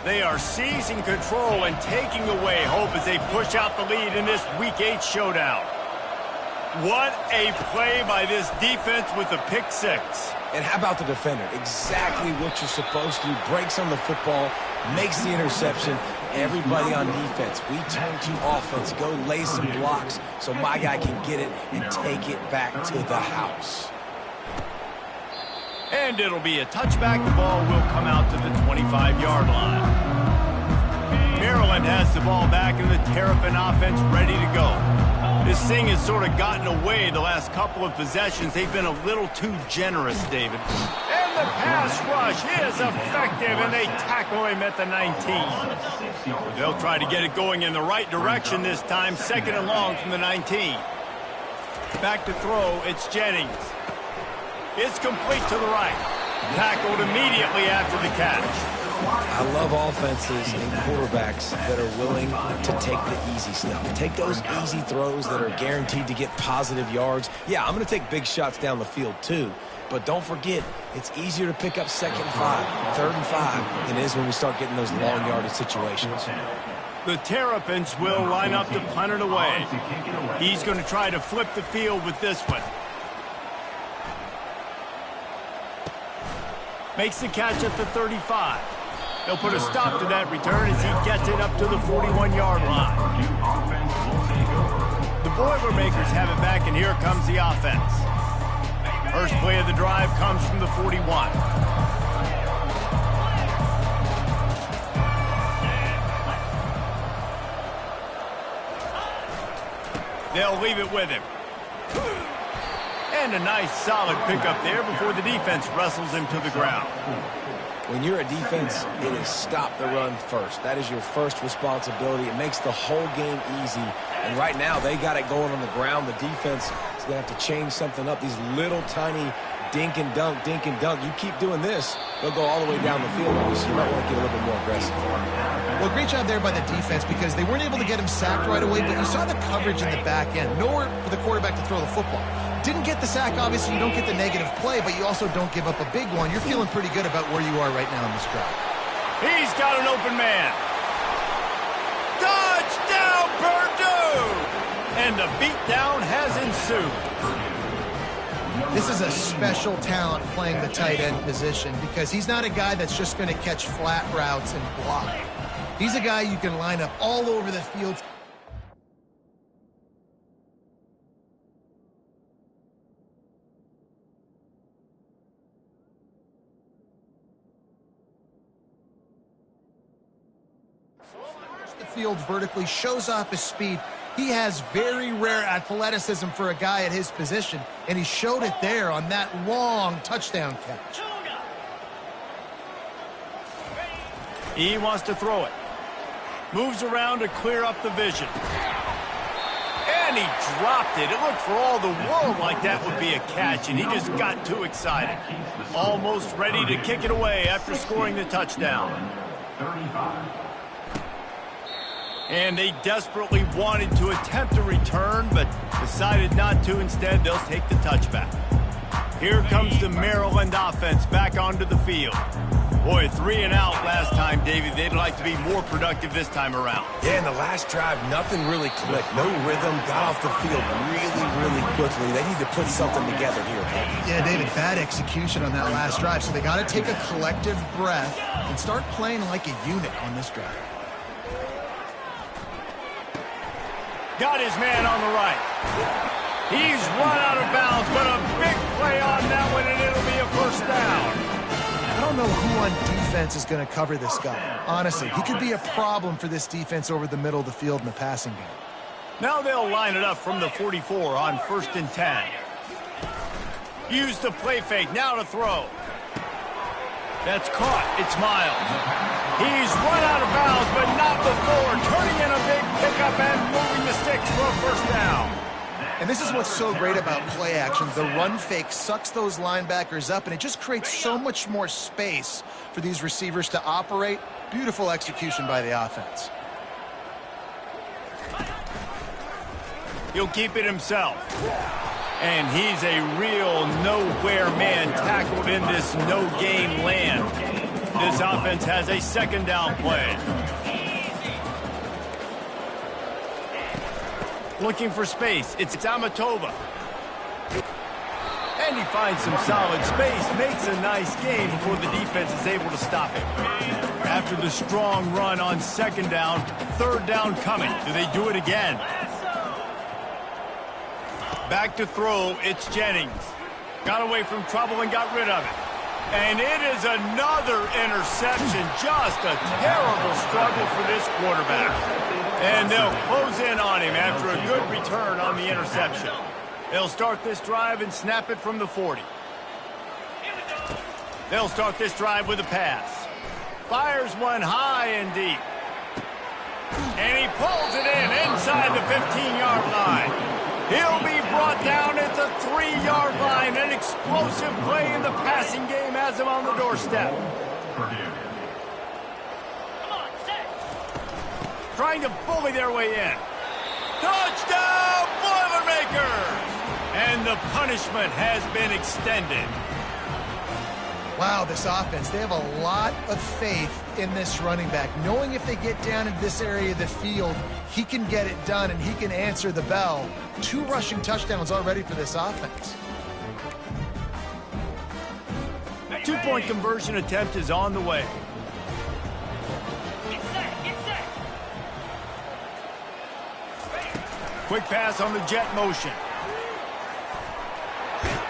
They are seizing control and taking away hope as they push out the lead in this Week 8 showdown. What a play by this defense with the pick 6. And how about the defender? Exactly what you're supposed to do. Breaks on the football, makes the interception. Everybody on defense, we turn to offense. Go lay some blocks so my guy can get it and take it back to the house. And it'll be a touchback. The ball will come out to the 25-yard line. Maryland has the ball back and the Terrapin offense ready to go. This thing has sort of gotten away the last couple of possessions. They've been a little too generous, David. And the pass rush is effective, and they tackle him at the 19. They'll try to get it going in the right direction this time. 2nd and long from the 19. Back to throw, it's Jennings. It's complete to the right. Tackled immediately after the catch. I love offenses and quarterbacks that are willing to take the easy stuff. Take those easy throws that are guaranteed to get positive yards. Yeah, I'm going to take big shots down the field too. But don't forget, it's easier to pick up 2nd and 5, 3rd and 5 than it is when we start getting those long yardage situations. The Terrapins will line up to punt it away. He's going to try to flip the field with this one. Makes the catch at the 35. They'll put a stop to that return as he gets it up to the 41-yard line. The Boilermakers have it back, and here comes the offense. First play of the drive comes from the 41. They'll leave it with him. And a nice solid pickup there before the defense wrestles him to the ground. When you're a defense, it is stop the run first. That is your first responsibility. It makes the whole game easy. And right now, they got it going on the ground. The defense is going to have to change something up. These little tiny dink and dunk, dink and dunk. You keep doing this, they'll go all the way down the field. So you might want to get a little bit more aggressive. Well, great job there by the defense because they weren't able to get him sacked right away, but you saw the coverage in the back end. Nowhere for the quarterback to throw the football. Didn't get the sack, obviously you don't get the negative play, but you also don't give up a big one. You're feeling pretty good about where you are right now in this drive. He's got an open man. Touchdown, Purdue! And the beatdown has ensued. This is a special talent playing the tight end position because he's not a guy that's just going to catch flat routes and block. He's a guy you can line up all over the field. The field vertically, shows off his speed. He has very rare athleticism for a guy at his position, and he showed it there on that long touchdown catch. He wants to throw it. Moves around to clear up the vision. And he dropped it. It looked for all the world like that would be a catch, and he just got too excited. Almost ready to kick it away after scoring the touchdown. 35. And they desperately wanted to attempt a return, but decided not to. Instead, they'll take the touchback. Here comes the Maryland offense back onto the field. Boy, 3 and out last time, David. They'd like to be more productive this time around. Yeah, in the last drive, nothing really clicked. No rhythm, got off the field really quickly. They need to put something together here. Yeah, David, bad execution on that last drive, so they got to take a collective breath and start playing like a unit on this drive. Got his man on the right. He's run out of bounds, but a big play on that one, and it'll be a first down. I don't know who on defense is going to cover this guy. Honestly, he could be a problem for this defense over the middle of the field in the passing game. Now they'll line it up from the 44 on 1st and 10. Use the play fake, now to throw. That's caught. It's Miles. He's run out of bounds, but not before. Turning in a big pickup and moving the sticks for a first down. And this is what's so great about play action. The run fake sucks those linebackers up, and it just creates so much more space for these receivers to operate. Beautiful execution by the offense. He'll keep it himself. And he's a real nowhere man tackled in this no-gain land. This offense has a second down play. Looking for space. It's Amatova. And he finds some solid space. Makes a nice game before the defense is able to stop him. After the strong run on second down, third down coming. Do they do it again? Back to throw. It's Jennings. Got away from trouble and got rid of it. And it is another interception. Just a terrible struggle for this quarterback. And they'll close in on him after a good return on the interception. They'll start this drive and snap it from the 40. They'll start this drive with a pass. Fires one high and deep. And he pulls it in inside the 15-yard line. He'll be brought down at the 3-yard line. An explosive play in the passing game has him on the doorstep. Trying to bully their way in. Touchdown, Boilermakers! And the punishment has been extended. Wow, this offense, they have a lot of faith in this running back, knowing if they get down into this area of the field, he can get it done and he can answer the bell. 2 rushing touchdowns already for this offense. 2-point conversion attempt is on the way. Quick pass on the jet motion.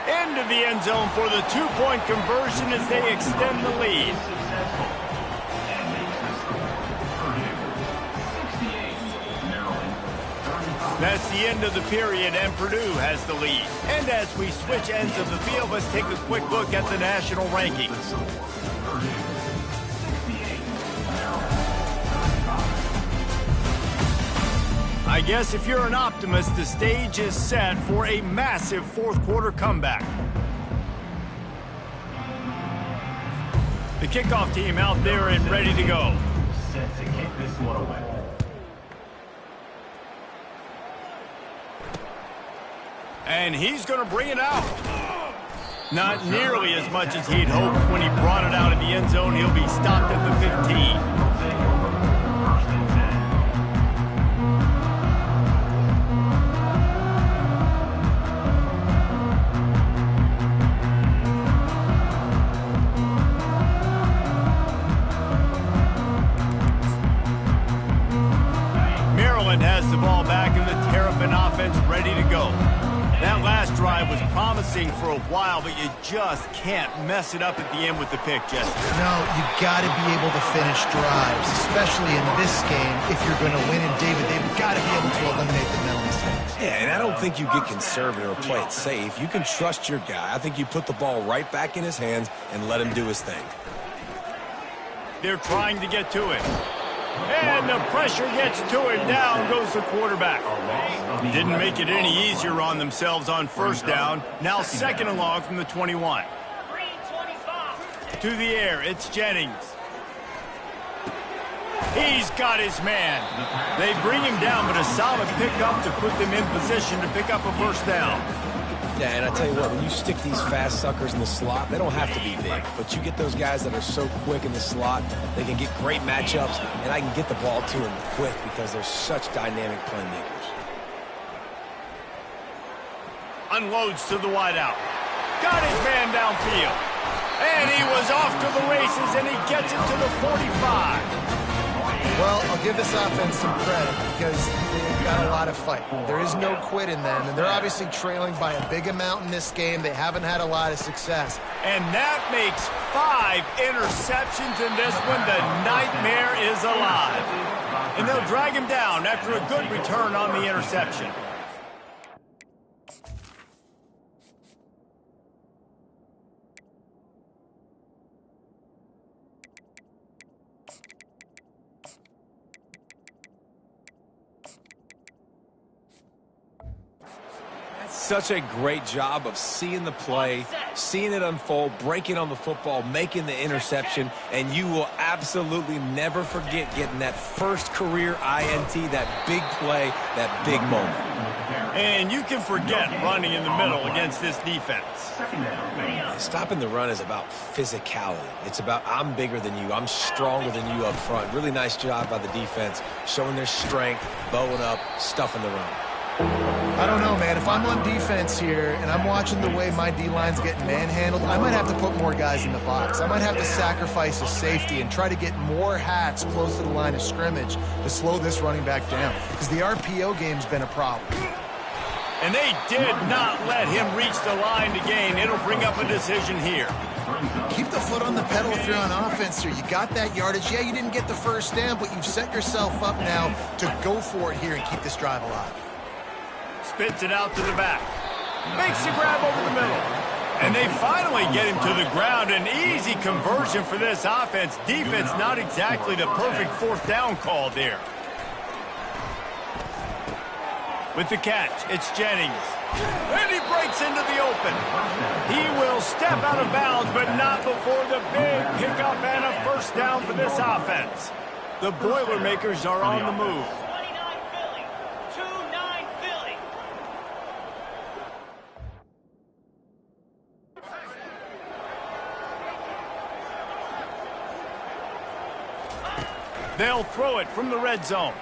Into the end zone for the 2-point conversion as they extend the lead. That's the end of the period, and Purdue has the lead. And as we switch ends of the field, let's take a quick look at the national rankings. I guess if you're an optimist, the stage is set for a massive fourth-quarter comeback. The kickoff team out there and ready to go. Set to kick this one away. And he's going to bring it out. Not nearly as much as he'd hoped when he brought it out of the end zone. He'll be stopped at the 15. Has the ball back and the Terrapin offense ready to go. That last drive was promising for a while, but you just can't mess it up at the end with the pick, Jesse. No, you got to be able to finish drives, especially in this game. If you're going to win, and David, they've got to be able to eliminate the mental mistakes. Yeah, and I don't think you get conservative or play it safe. You can trust your guy. I think you put the ball right back in his hands and let him do his thing. They're trying to get to it. And the pressure gets to him. Down goes the quarterback. Didn't make it any easier on themselves on first down. Now second and long from the 21. To the air, it's Jennings. He's got his man. They bring him down, but a solid pickup to put them in position to pick up a first down. Yeah, and I tell you what, when you stick these fast suckers in the slot, they don't have to be big. But you get those guys that are so quick in the slot, they can get great matchups, and I can get the ball to them quick because they're such dynamic playmakers. Unloads to the wideout. Got his man downfield. And he was off to the races, and he gets it to the 45. Well, I'll give this offense some credit because they've got a lot of fight. There is no quit in them, and they're obviously trailing by a big amount in this game. They haven't had a lot of success. And that makes 5 interceptions in this one. The nightmare is alive. And they'll drag him down after a good return on the interception. such a great job of seeing the play, seeing it unfold, breaking on the football, making the interception, and you will absolutely never forget getting that first career INT, that big play, that big moment. And you can forget running in the middle against this defense. Stopping the run is about physicality. It's about I'm bigger than you, I'm stronger than you up front. Really nice job by the defense, showing their strength, bowing up, stuffing the run. I don't know, man. If I'm on defense here and I'm watching the way my D-line's getting manhandled, I might have to put more guys in the box. I might have to sacrifice a safety and try to get more hats close to the line of scrimmage to slow this running back down, because the RPO game's been a problem. And they did not let him reach the line to gain. It'll bring up a decision here. Keep the foot on the pedal if you're on offense here. You got that yardage. Yeah, you didn't get the first down, but you've set yourself up now to go for it here and keep this drive alive. Spits it out to the back. Makes the grab over the middle. And they finally get him to the ground. An easy conversion for this offense. Defense not exactly the perfect fourth down call there. With the catch, it's Jennings. And he breaks into the open. He will step out of bounds, but not before the big pickup and a first down for this offense. The Boilermakers are on the move. 2-9 Philly. They'll throw it from the red zone.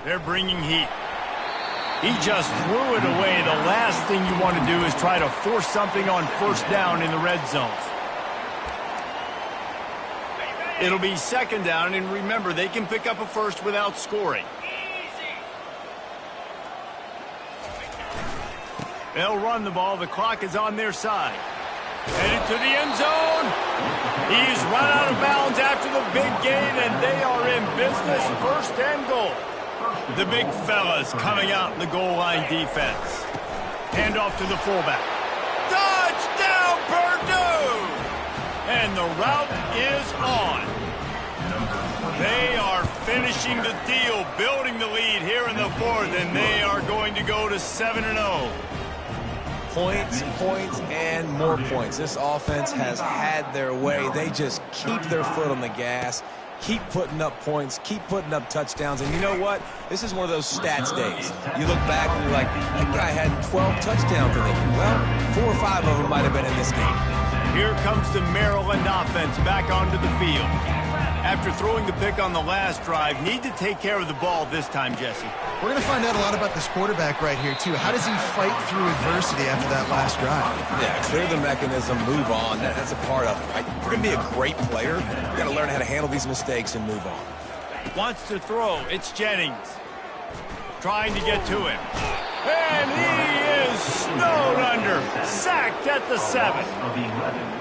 They're bringing heat. He just threw it away. The last thing you want to do is try to force something on first down in the red zone. It'll be second down, and remember, they can pick up a first without scoring. They'll run the ball. The clock is on their side. Headed to the end zone. He's run out of bounds after the big gain, and they are in business. First and goal. The big fellas coming out in the goal line defense. Hand off to the fullback. Touchdown, Purdue! And the route is on. They are finishing the deal, building the lead here in the fourth, and they are going to go to 7-0. Points, points, and more points. This offense has had their way. They just keep their foot on the gas, keep putting up points, keep putting up touchdowns. And you know what? This is one of those stats days. You look back and you're like, that guy had 12 touchdowns in it. Well, 4 or 5 of them might have been in this game. Here comes the Maryland offense back onto the field. After throwing the pick on the last drive, need to take care of the ball this time, Jesse. We're going to find out a lot about this quarterback right here, too. How does he fight through adversity after that last drive? Yeah, clear the mechanism, move on. That's a part of it, right? If you're going to be a great player, you've got to learn how to handle these mistakes and move on. Wants to throw. It's Jennings. Trying to get to him. And he is snowed under. Sacked at the 7.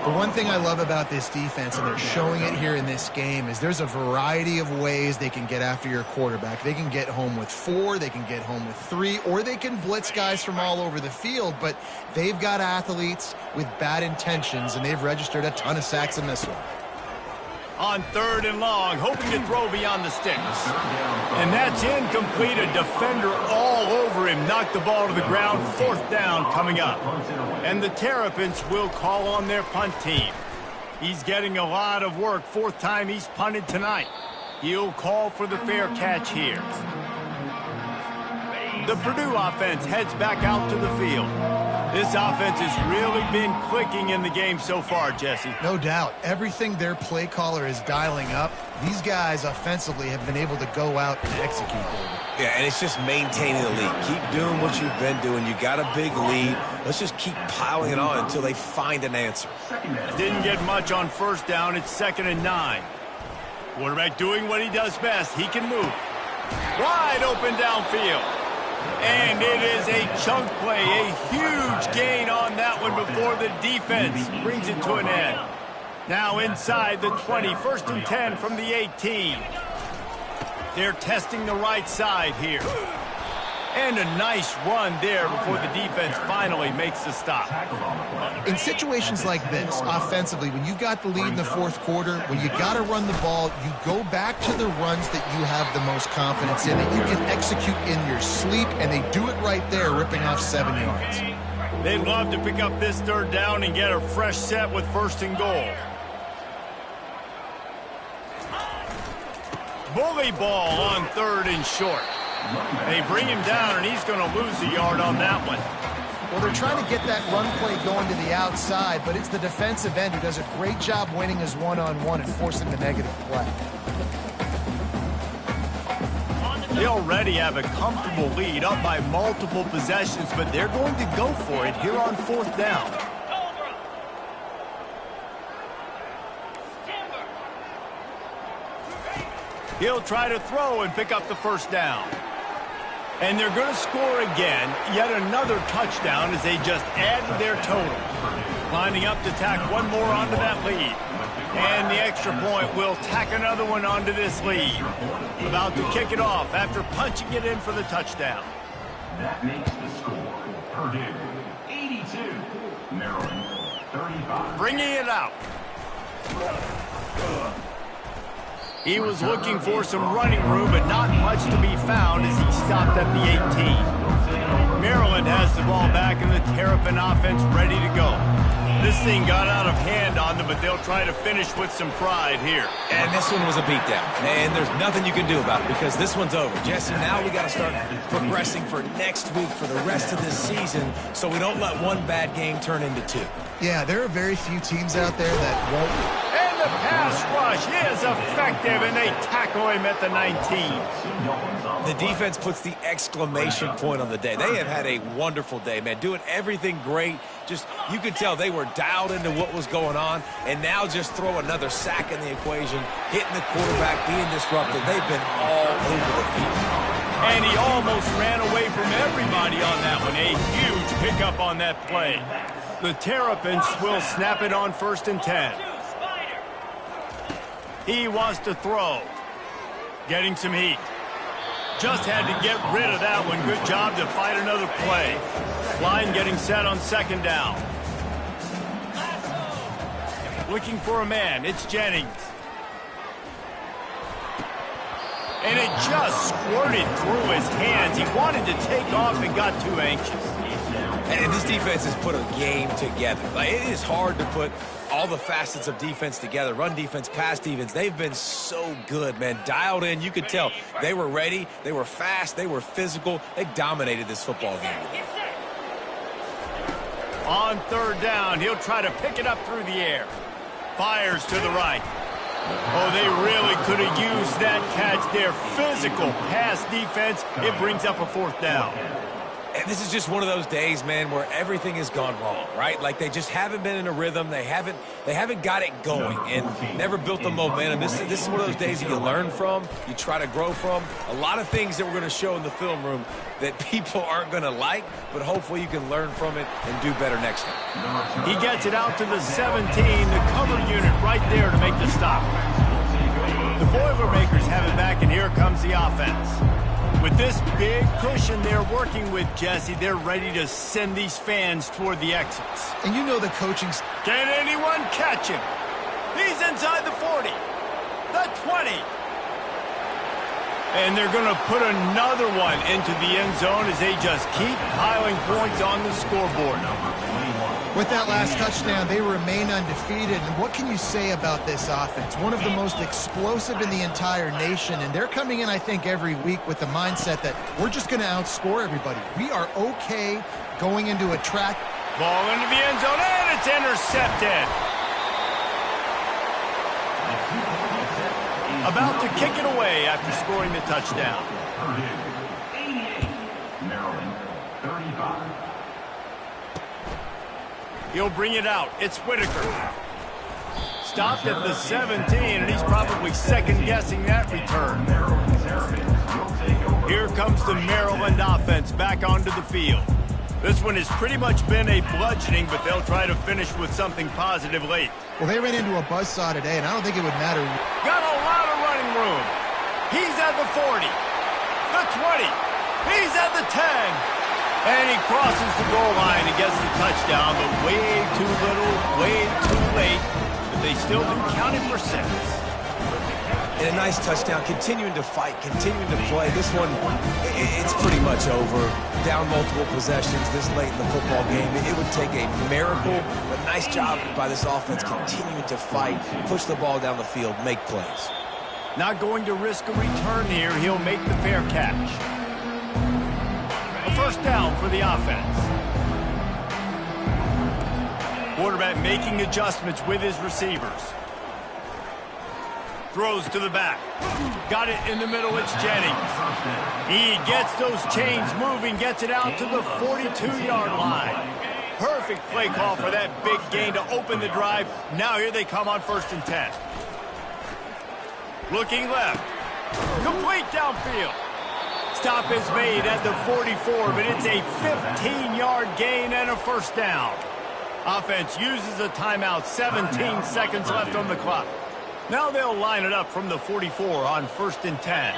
The one thing I love about this defense, and they're showing it here in this game, is there's a variety of ways they can get after your quarterback. They can get home with 4, they can get home with 3, or they can blitz guys from all over the field. But they've got athletes with bad intentions, and they've registered a ton of sacks in this one. On 3rd and long, hoping to throw beyond the sticks. And that's incomplete. A defender all over him. Knocked the ball to the ground. 4th down coming up. And the Terrapins will call on their punt team. He's getting a lot of work. 4th time he's punted tonight. He'll call for the fair catch here. The Purdue offense heads back out to the field. This offense has really been clicking in the game so far, Jesse. No doubt. Everything their play caller is dialing up, these guys offensively have been able to go out and execute. Yeah, and it's just maintaining the lead. Keep doing what you've been doing. You got a big lead. Let's just keep piling it on until they find an answer. Didn't get much on 1st down. It's 2nd and 9. Quarterback doing what he does best. He can move. Wide open downfield. And it is a chunk play, a huge gain on that one before the defense brings it to an end. Now inside the 20, 1st and 10 from the 18. They're testing the right side here. And a nice run there before the defense finally makes the stop. In situations like this, offensively, when you've got the lead in the fourth quarter, when you got to run the ball, you go back to the runs that you have the most confidence in, that you can execute in your sleep, and they do it right there, ripping off 7 yards. They'd love to pick up this third down and get a fresh set with 1st and goal. Bully ball on 3rd and short. They bring him down, and he's going to lose a yard on that one. Well, they're trying to get that run play going to the outside, but it's the defensive end who does a great job winning his one-on-one and forcing the negative play. They already have a comfortable lead, up by multiple possessions, but they're going to go for it here on 4th down. He'll try to throw and pick up the 1st down. And they're going to score again, yet another touchdown as they just add to their total. Lining up to tack one more onto that lead. And the extra point will tack another one onto this lead. About to kick it off after punching it in for the touchdown. That makes the score Purdue 82, Maryland 35. Bringing it out. He was looking for some running room, but not much to be found as he stopped at the 18. Maryland has the ball back and the Terrapin offense ready to go. This thing got out of hand on them, but they'll try to finish with some pride here. And this one was a beatdown. And there's nothing you can do about it because this one's over. Jesse, now we got to start progressing for next week for the rest of this season so we don't let one bad game turn into 2. Yeah, there are very few teams out there that won't. And the pass rush is effective, and they tackle him at the 19. The defense puts the exclamation point on the day. They have had a wonderful day, man, doing everything great. Just, you could tell they were dialed into what was going on, and now just throw another sack in the equation, hitting the quarterback, being disrupted. They've been all over the field. And he almost ran away from everybody on that one. A huge pickup on that play. The Terrapins will snap it on 1st and 10. He wants to throw. Getting some heat. Just had to get rid of that one. Good job to fight another play. Line getting set on 2nd down. Looking for a man. It's Jennings. And it just squirted through his hands. He wanted to take off and got too anxious. And this defense has put a game together. Like, it is hard to put all the facets of defense together. Run defense, pass defense. They've been so good, man. Dialed in. You could tell they were ready. They were fast. They were physical. They dominated this football game. On 3rd down, he'll try to pick it up through the air. Fires to the right. Oh, they really could have used that catch there. Physical pass defense. It brings up a 4th down. And this is just one of those days, man, where everything has gone wrong, right? Like, they just haven't been in a rhythm. They haven't got it going and never built the momentum. This is one of those days that you learn from, you try to grow from. A lot of things that we're going to show in the film room that people aren't going to like, but hopefully you can learn from it and do better next time. He gets it out to the 17, the cover unit right there to make the stop. The Boilermakers have it back, and here comes the offense. With this big cushion they're working with, Jesse, they're ready to send these fans toward the exits. And you know the coaching... Can anyone catch him? He's inside the 40, the 20. And they're going to put another one into the end zone as they just keep piling points on the scoreboard. With that last touchdown, they remain undefeated. And what can you say about this offense? One of the most explosive in the entire nation. And they're coming in, I think, every week with the mindset that we're just going to outscore everybody. We are okay going into a track. Ball into the end zone, and it's intercepted. About to kick it away after scoring the touchdown. Purdue 88, Maryland 35. He'll bring it out. It's Whitaker. Stopped at the 17, and he's probably second-guessing that return. Here comes the Maryland offense back onto the field. This one has pretty much been a bludgeoning, but they'll try to finish with something positive late. Well, they ran into a buzzsaw today, and I don't think it would matter. Got a lot of running room. He's at the 40, the 20, He's at the 10. And he crosses the goal line and gets the touchdown, but way too little, way too late. But they still do count him for 6. And a nice touchdown, continuing to fight, continuing to play. This one, it's pretty much over. Down multiple possessions this late in the football game. It would take a miracle, but nice job by this offense continuing to fight, push the ball down the field, make plays. Not going to risk a return here. He'll make the fair catch. A first down for the offense. Quarterback making adjustments with his receivers. Throws to the back. Got it in the middle. It's Jennings. He gets those chains moving, gets it out to the 42-yard line. Perfect play call for that big gain to open the drive. Now here they come on 1st and 10. Looking left. Complete downfield. Stop is made at the 44, but it's a 15-yard gain and a first down. Offense uses a timeout. 17 seconds left on the clock. Now they'll line it up from the 44 on 1st and 10.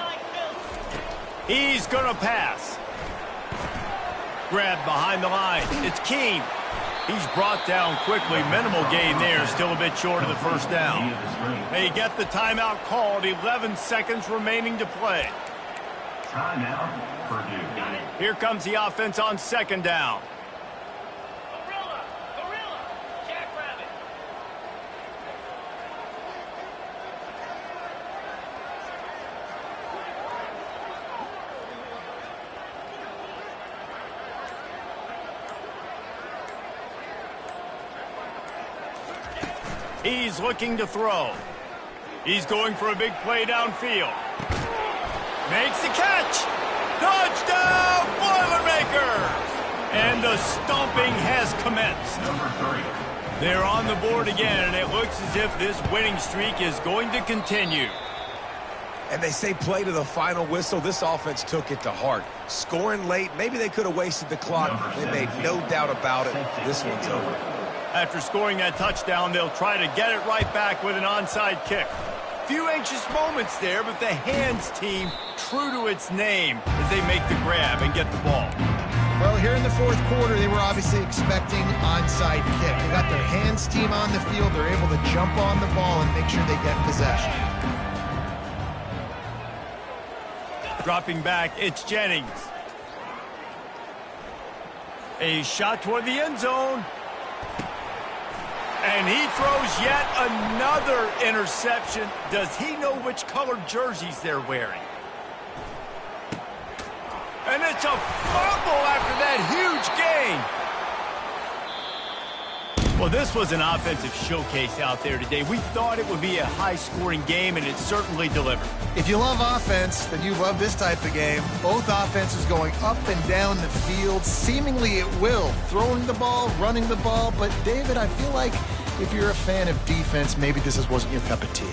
He's going to pass. Grabbed behind the line. It's Keene. He's brought down quickly. Minimal gain there. Still a bit short of the first down. They get the timeout called. 11 seconds remaining to play. Timeout, Purdue. Here comes the offense on 2nd down. He's looking to throw. He's going for a big play downfield. Makes the catch. Touchdown, Boilermakers! And the stomping has commenced. Number 3. They're on the board again, and it looks as if this winning streak is going to continue. And they say play to the final whistle. This offense took it to heart. Scoring late, maybe they could have wasted the clock. They made no doubt about it. This one's over. After scoring that touchdown, they'll try to get it right back with an onside kick. Few anxious moments there, but the hands team true to its name as they make the grab and get the ball. Well, here in the 4th quarter, they were obviously expecting onside kick. They got their hands team on the field. They're able to jump on the ball and make sure they get possession. Dropping back, it's Jennings. A shot toward the end zone. And he throws yet another interception. Does he know which colored jerseys they're wearing? And it's a fumble after that huge gain. Well, this was an offensive showcase out there today. We thought it would be a high-scoring game, and it certainly delivered. If you love offense, then you love this type of game. Both offenses going up and down the field, seemingly at will. Throwing the ball, running the ball. But, David, I feel like if you're a fan of defense, maybe this wasn't your cup of tea.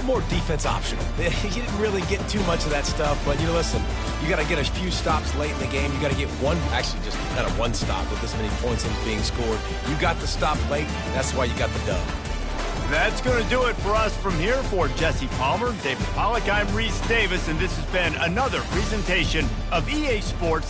More defense optional. You didn't really get too much of that stuff, but, listen, you got to get a few stops late in the game. You got to get one stop with this many points being scored. You got the stop late. That's why you got the dub. That's going to do it for us from here. For Jesse Palmer, David Pollack, I'm Reese Davis, and this has been another presentation of EA Sports.